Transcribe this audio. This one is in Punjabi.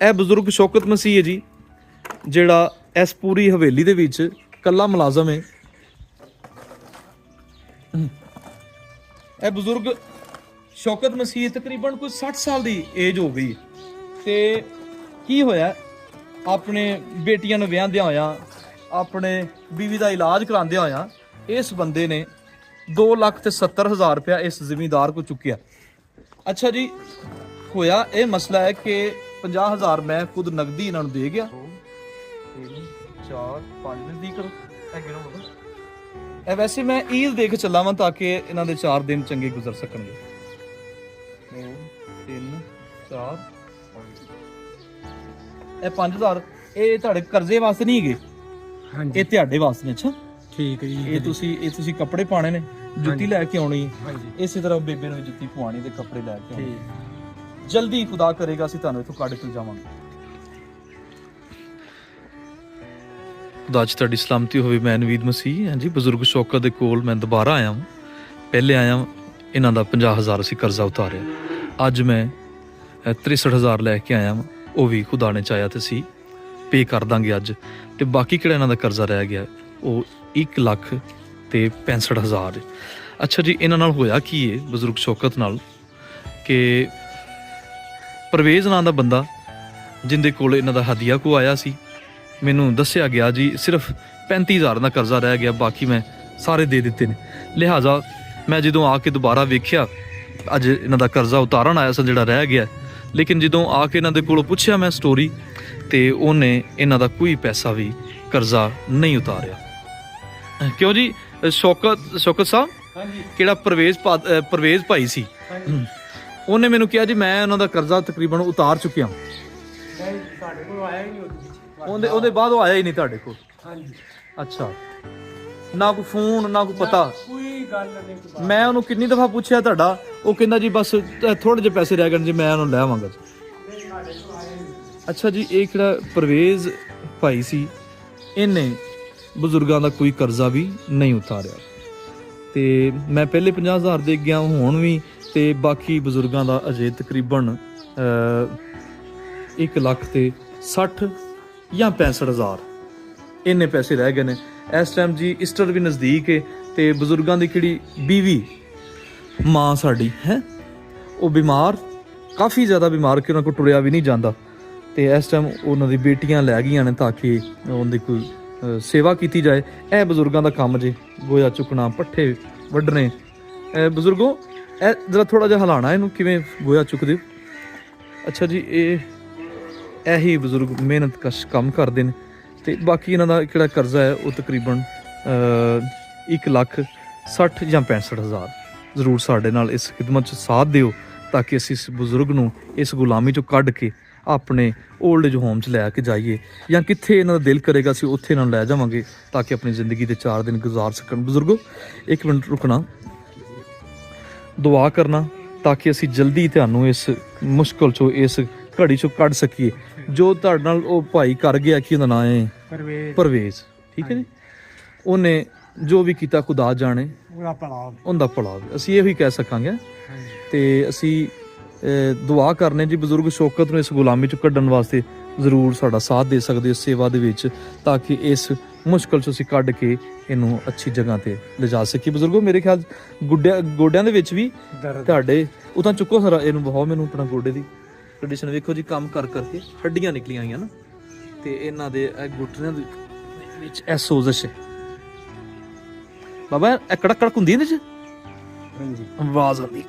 ਇਹ ਬਜ਼ੁਰਗ ਸ਼ੌਕਤ ਮਸੀਹ ਹੈ ਜੀ, ਜਿਹੜਾ ਇਸ ਪੂਰੀ ਹਵੇਲੀ ਦੇ ਵਿੱਚ ਕੱਲਾ ਮੁਲਾਜ਼ਮ ਹੈ। ਇਹ ਬਜ਼ੁਰਗ ਸ਼ੌਕਤ ਮਸੀਹ ਤਕਰੀਬਨ ਕੋਈ 60 ਸਾਲ ਦੀ ਏਜ ਹੋ ਗਈ ਤੇ ਕੀ ਹੋਇਆ, ਆਪਣੇ ਬੇਟੀਆਂ ਨੂੰ ਵਿਆਹੁੰਦਿਆਂ ਹੋਇਆ, ਆਪਣੇ ਬੀਵੀ ਦਾ ਇਲਾਜ ਕਰਾਉਂਦਿਆਂ ਹੋਇਆ, ਇਸ ਬੰਦੇ ਨੇ 2,70,000 ਰੁਪਇਆ ਇਸ ਜ਼ਿਮੀਂਦਾਰ ਕੋ ਚੁੱਕਿਆ। ਅੱਛਾ ਜੀ, ਹੋਇਆ ਇਹ ਮਸਲਾ ਹੈ ਕਿ 50,000 ਮੈਂ ਖੁਦ ਨਗਦੀ ਇਹਨਾਂ ਨੂੰ ਦੇ ਗਿਆ। 3 4 5 ਨਜ਼ਦੀਕ ਕਰੋ ਇਹ ਵੈਸੇ ਮੈਂ ਈਦ ਦੇ ਕੇ ਚੱਲਾ ਵਾਂ ਤਾਂ ਕਿ ਇਹਨਾਂ ਦੇ 4 ਦਿਨ ਚੰਗੇ ਗੁਜ਼ਰ ਸਕਣਗੇ। 2 3 4 ਇਹ 5,000 ਇਹ ਤੁਹਾਡੇ ਕਰਜ਼ੇ ਵਾਸਤੇ ਨਹੀਂ ਹੈਗੇ, ਹਾਂਜੀ ਇਹ ਤੁਹਾਡੇ ਵਾਸਤੇ ਨੇ। ਅੱਛਾ ਠੀਕ ਹੈ ਜੀ। ਇਹ ਤੁਸੀਂ ਕੱਪੜੇ ਪਾਣੇ ਨੇ, ਜੁੱਤੀ ਲੈ ਕੇ ਆਉਣੀ, ਹਾਂਜੀ ਇਸੇ ਤਰ੍ਹਾਂ ਬੇਬੇ ਨੂੰ ਜੁੱਤੀ ਪਵਾਣੀ ਤੇ ਕੱਪੜੇ ਲੈ ਕੇ ਆਉਣੇ। ਠੀਕ ਜਲਦੀ ਖੁਦਾ ਕਰੇਗਾ ਅਸੀਂ ਤੁਹਾਨੂੰ ਇੱਥੋਂ ਕੱਢ ਕੇ ਜਾਵਾਂਗੇ। ਖੁਦਾ ਚ ਤੁਹਾਡੀ ਸਲਾਮਤੀ ਹੋਵੇ। ਮੈਂ ਨਵੀਦ ਮਸੀਹ ਹਾਂਜੀ, ਬਜ਼ੁਰਗ ਸ਼ੌਕਤ ਦੇ ਕੋਲ ਮੈਂ ਦੁਬਾਰਾ ਆਇਆ ਹਾਂ। ਪਹਿਲੇ ਆਇਆ ਇਹਨਾਂ ਦਾ 50,000 ਅਸੀਂ ਕਰਜ਼ਾ ਉਤਾਰਿਆ, ਅੱਜ ਮੈਂ 63,000 ਲੈ ਕੇ ਆਇਆ ਹਾਂ, ਉਹ ਵੀ ਖੁਦਾ ਨੇ ਚਾਹਿਆ ਤੇ ਅਸੀਂ ਪੇ ਕਰ ਦਾਂਗੇ ਅੱਜ। ਤੇ ਬਾਕੀ ਕਿਹੜਾ ਇਹਨਾਂ ਦਾ ਕਰਜ਼ਾ ਰਹਿ ਗਿਆ ਉਹ 1,65,000। ਅੱਛਾ ਜੀ, ਇਹਨਾਂ ਨਾਲ ਹੋਇਆ ਕੀ ਹੈ ਬਜ਼ੁਰਗ ਸ਼ੌਕਤ ਨਾਲ ਕਿ ਪਰਵੇਜ਼ ਨਾਂ ਦਾ ਬੰਦਾ ਜਿੰਦੇ ਕੋਲ ਇਹਨਾਂ ਦਾ ਹਦੀਆ ਕੋ ਆਇਆ ਸੀ, ਮੈਨੂੰ ਦੱਸਿਆ ਗਿਆ ਜੀ ਸਿਰਫ 35,000 ਦਾ ਕਰਜ਼ਾ ਰਹਿ ਗਿਆ, ਬਾਕੀ ਮੈਂ ਸਾਰੇ ਦੇ ਦਿੱਤੇ ਨੇ। ਲਿਹਾਜ਼ਾ ਮੈਂ ਜਦੋਂ ਆ ਕੇ ਦੁਬਾਰਾ ਵੇਖਿਆ, ਅੱਜ ਇਹਨਾਂ ਦਾ ਕਰਜ਼ਾ ਉਤਾਰਨ ਆਇਆ ਸੀ ਜਿਹੜਾ ਰਹਿ ਗਿਆ, ਲੇਕਿਨ ਜਦੋਂ ਆ ਕੇ ਇਹਨਾਂ ਦੇ ਕੋਲੋਂ ਪੁੱਛਿਆ ਮੈਂ ਸਟੋਰੀ, ਤੇ ਉਹਨੇ ਇਹਨਾਂ ਦਾ ਕੋਈ ਪੈਸਾ ਵੀ ਕਰਜ਼ਾ ਨਹੀਂ ਉਤਾਰਿਆ। ਕਿਉਂ ਜੀ ਸ਼ੌਕਤ ਸਾਹਿਬ, ਹਾਂਜੀ ਕਿਹੜਾ ਪਰਵੇਜ਼ ਭਾਈ ਸੀ, ਉਹਨੇ ਮੈਨੂੰ ਕਿਹਾ ਜੀ ਮੈਂ ਉਹਨਾਂ ਦਾ ਕਰਜ਼ਾ ਤਕਰੀਬਨ ਉਤਾਰ ਚੁੱਕਿਆ। ਸਾਡੇ ਕੋਲ ਆਇਆ ਹੀ ਨਹੀਂ ਉਹਦੇ ਬਾਅਦ ਉਹ ਆਇਆ ਹੀ ਨਹੀਂ ਤੁਹਾਡੇ ਕੋਲ। ਹਾਂਜੀ ਅੱਛਾ, ਨਾ ਕੋਈ ਫੋਨ ਨਾ ਕੋਈ ਪਤਾ। ਕੋਈ ਗੱਲ ਨਹੀਂ। ਮੈਂ ਉਹਨੂੰ ਕਿੰਨੀ ਦਫਾ ਪੁੱਛਿਆ ਤੁਹਾਡਾ, ਉਹ ਕਹਿੰਦਾ ਜੀ ਬਸ ਥੋੜੇ ਜਿਹੇ ਪੈਸੇ ਰਹਿ ਗਏ ਜੀ, ਮੈਂ ਉਹਨੂੰ ਲੈ ਆਵਾਂਗਾ। ਅੱਛਾ ਜੀ, ਇਹ ਕਿਹੜਾ ਪਰਵੇਜ਼ ਭਾਈ ਸੀ, ਇਹਨੇ ਬਜ਼ੁਰਗਾਂ ਦਾ ਕੋਈ ਕਰਜ਼ਾ ਵੀ ਨਹੀਂ ਉਤਾਰਿਆ, ਤੇ ਮੈਂ ਪਹਿਲੇ 50,000 ਦੇ ਗਿਆ ਹੁਣ ਵੀ, ਤੇ ਬਾਕੀ ਬਜ਼ੁਰਗਾਂ ਦਾ ਅਜੇ ਤਕਰੀਬਨ 1,60,000 ਜਾਂ 65,000 ਇੰਨੇ ਪੈਸੇ ਰਹਿ ਗਏ ਨੇ। ਇਸ ਟਾਈਮ ਜੀ ਈਸਟਰ ਵੀ ਨਜ਼ਦੀਕ ਹੈ, ਤੇ ਬਜ਼ੁਰਗਾਂ ਦੀ ਕਿਹੜੀ ਬੀਵੀ ਮਾਂ ਸਾਡੀ ਹੈ, ਉਹ ਬਿਮਾਰ, ਕਾਫੀ ਜ਼ਿਆਦਾ ਬਿਮਾਰ ਕਿ ਉਹਨਾਂ ਕੋਲ ਟੁਰਿਆ ਵੀ ਨਹੀਂ ਜਾਂਦਾ, ਤੇ ਇਸ ਟਾਈਮ ਉਹਨਾਂ ਦੀ ਬੇਟੀਆਂ ਲੈ ਗਈਆਂ ਨੇ ਤਾਂ ਕਿ ਉਹਦੀ ਕੋਈ ਸੇਵਾ ਕੀਤੀ ਜਾਏ। ਇਹ ਬਜ਼ੁਰਗਾਂ ਦਾ ਕੰਮ ਜੇ, ਗੋਇਆ ਚੁੱਕਣਾ, ਪੱਠੇ ਵੱਢਣੇ। ਬਜ਼ੁਰਗੋ ਇਹ ਜਰਾ ਥੋੜਾ ਜਿਹਾ ਹਿਲਾਣਾ ਇਹਨੂੰ, ਕਿਵੇਂ ਗੋਇਆ ਚੁੱਕਦੇ। ਅੱਛਾ ਜੀ, ਇਹੀ ਬਜ਼ੁਰਗ ਮਿਹਨਤ ਕਸ਼ ਕੰਮ ਕਰਦੇ ਨੇ, ਤੇ ਬਾਕੀ ਇਹਨਾਂ ਦਾ ਕਿਹੜਾ ਕਰਜ਼ਾ ਹੈ ਉਹ ਤਕਰੀਬਨ 1,60,000 ਜਾਂ 65,000। ਜ਼ਰੂਰ ਸਾਡੇ ਨਾਲ ਇਸ ਖਿਦਮਤ 'ਚ ਸਾਥ ਦਿਓ ਤਾਂ ਕਿ ਅਸੀਂ ਇਸ ਬਜ਼ੁਰਗ ਨੂੰ ਇਸ ਗੁਲਾਮੀ 'ਚੋਂ ਕੱਢ ਕੇ ਆਪਣੇ ਓਲਡ ਏਜ ਹੋਮ 'ਚ ਲੈ ਕੇ ਜਾਈਏ, ਜਾਂ ਕਿੱਥੇ ਇਹਨਾਂ ਦਾ ਦਿਲ ਕਰੇਗਾ ਅਸੀਂ ਉੱਥੇ ਇਹਨਾਂ ਨੂੰ ਲੈ ਜਾਵਾਂਗੇ ਤਾਂ ਕਿ ਆਪਣੀ ਜ਼ਿੰਦਗੀ ਦੇ 4 ਦਿਨ ਗੁਜ਼ਾਰ ਸਕਣ। ਬਜ਼ੁਰਗੋ 1 ਮਿੰਟ ਰੁਕਣਾ, ਦੁਆ ਕਰਨਾ ਤਾਂ ਕਿ ਅਸੀਂ ਜਲਦੀ ਤੁਹਾਨੂੰ ਇਸ ਮੁਸ਼ਕਲ 'ਚੋਂ, ਇਸ ਘੜੀ 'ਚੋਂ ਕੱਢ ਸਕੀਏ। ਜੋ ਤੁਹਾਡੇ ਨਾਲ ਉਹ ਭਾਈ ਕਰ ਗਿਆ, ਕੀ ਉਹਦਾ ਨਾਂ ਹੈ, ਪਰਵੇਜ਼, ਠੀਕ ਹੈ ਜੀ, ਉਹਨੇ ਜੋ ਵੀ ਕੀਤਾ ਖੁਦਾ ਜਾਣੇ, ਉਹਦਾ ਭਲਾ ਅਸੀਂ ਇਹੋ ਹੀ ਕਹਿ ਸਕਾਂਗੇ। ਤੇ ਅਸੀਂ ਦੁਆ ਕਰਨੇ ਜੀ ਬਜ਼ੁਰਗ ਸ਼ੌਕਤ ਨੂੰ ਇਸ ਗੁਲਾਮੀ 'ਚੋਂ ਕੱਢਣ ਵਾਸਤੇ ਜ਼ਰੂਰ ਸਾਡਾ ਸਾਥ ਦੇ ਸਕਦੇ ਹੋ ਸੇਵਾ ਦੇ ਵਿੱਚ, ਤਾਂ ਕਿ ਇਸ ਮੁਸ਼ਕਲ 'ਚੋਂ ਅਸੀਂ ਕੱਢ ਕੇ ਇਹਨੂੰ ਅੱਛੀ ਜਗ੍ਹਾ ਤੇ ਲਿਜਾ ਸਕੀਏ। ਬਜ਼ੁਰਗੋ ਮੇਰੇ ਖਿਆਲ ਗੋਡਿਆਂ ਦੇ ਵਿੱਚ ਵੀ ਤੁਹਾਡੇ ਉਹ ਤਾਂ ਚੁੱਕੋ ਸਾਰਾ, ਇਹਨੂੰ ਬਹੁਤ ਮੈਨੂੰ ਆਪਣਾ ਗੋਡੇ ਦੀ ਕੰਡੀਸ਼ਨ ਵੇਖੋ ਜੀ, ਕੰਮ ਕਰ ਕਰਕੇ ਹੱਡੀਆਂ ਨਿਕਲੀਆਂ ਆਈਆਂ ਨਾ, ਤੇ ਇਹਨਾਂ ਦੇ ਘੁੱਟਨਿਆਂ ਦੇ ਵਿੱਚ ਇਹ ਸੋਜ਼ਸ਼ ਹੈ। ਬਾਬਾ ਇਹ ਕੜਕ ਹੁੰਦੀ ਇਹਦੇ 'ਚ, ਹਾਂਜੀ ਆਵਾਜ਼ ਆਉਂਦੀ